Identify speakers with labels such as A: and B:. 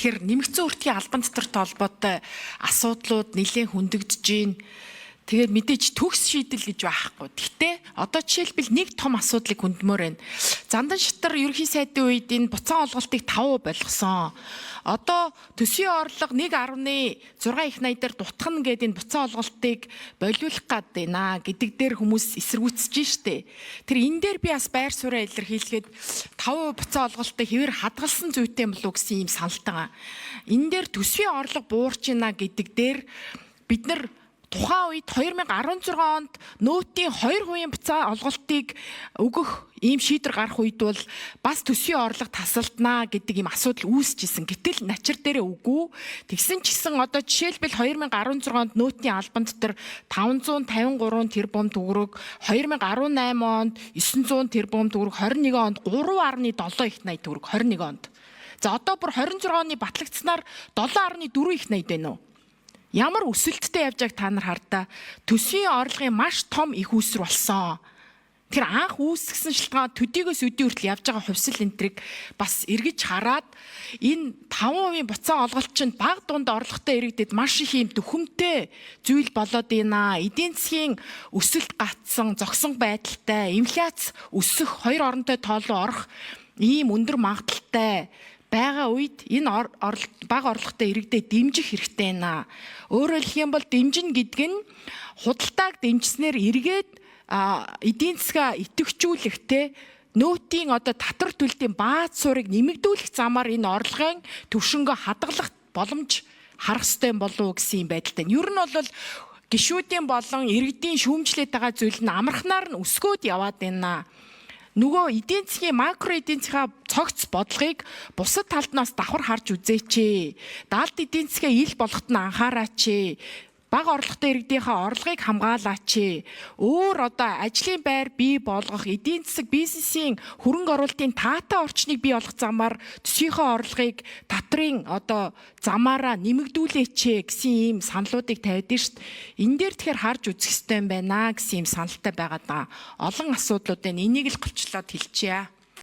A: Тэгэхээр нэмэгдсэн өртгийн албан татвартай холбоотой асуудлууд нэлээд хөндөгдөж байна. Тэгээд мэдээж төгс шийдэл гэж байхгүй. Гэхдээ одоо жишээлбэл нэг том асуудлыг хөндмөр байна. Зандан шатар ерөнхий сайдын үед энэ буцаан олголтыг 5% болгосон. Одоо төсвийн орлого 1.6 их 80 дээр дутгах нь гэдэг энэ буцаан олголтыг болиулах гад байна гэдэг дээр хүмүүс эсэргүүцэж штэ. Тэр энэ дээр би бас байр сууриа илэрхийлгээд 5% буцаан олголтыг хэвээр хадгалсан зүйтэй юм болов уу гэсэн юм саналтай. Энэ дээр төсвийн орлого буурч байна гэдэг дээр бид нар тухайн үед 2016 онд нөөтийн 2% буцаа олголтыг өгөх ийм шийдвэр гарах үед бол бас төсвийн орлого тасалдана гэдэг ийм асуудал үүсчихсэн. Гэтэл начир дээрээ үгүй. Тэгсэн ч гэсэн одоо жишээлбэл 2016 онд нөөтийн албан татвар 553 тэрбум төгрөг, 2018 онд 900 тэрбум төгрөг, 21 онд 3.7 их 80 төгрөг 21 онд. За одоо бүр 26 оны батлагдсанаар 7.4 их 80 байна уу? Ямар өсөлттэй явж байгааг та нар хардаа. Төсвийн орлогын маш том их үүсвэр болсон. Тэр анх үүсгэсэн шалтгаан төдийгөөс өдий хүртэл явж байгаа хувьсэл энтриг бас эргэж хараад энэ 5% буцаан олголт чинь бага дунд орлоготой иргэдэд маш их юм төхөмтэй зүйл болоод ийна. Эдийн засгийн өсөлт гатсан, зогсон байдалтай, инфляц өсөх, хоёр оронтой тоолоо орох ийм өндөр магадaltaй байгаа үед энэ бага орлоготой иргэдэд дэмжих хэрэгтэй байна. Өөрөөр хэлэх юм бол дэмжин гэдэг нь худалдааг дэмжснээр эргээд эдийн засгаа идэвхжүүлэхтэй нөөтийн одоо татвар төлөлтийн бааз суурийг нэмэгдүүлэх замаар энэ орлогын түвшингөө хадгалах боломж харах ёстой болов уу гэсэн юм байдалтай. Ер нь бол гишүүдийн болон иргэдийн шүүмжлээд байгаа зүйл нь амархнаар нь өсгөөд яваад байна. Нөгөө эдийн засгийн макро эдийн засгийн цогц бодлогыг бусад талднаас давхар харж үзээч. Далд эдийн засгаа ил болгоход нь анхаараач. Бага орлоготой иргэдийнхээ орлогыг хамгаалаач. Өөр одоо ажлын байр бий болгох, эдийн засаг бизнесийн хөрөнгө оруулалтын таатай орчныг бий болгох замаар төсвийнхөө орлогыг татрын одоо замаараа нэмэгдүүлээч гэсэн ийм саналуудыг тавьдаг шүү дээ. Энэ дээр тэгэхээр харж үзэх ёстой юм байна гэсэн ийм саналтай байгаа даа. Олон асуудлууд байна. Энийг л голчлоод хэлчихье.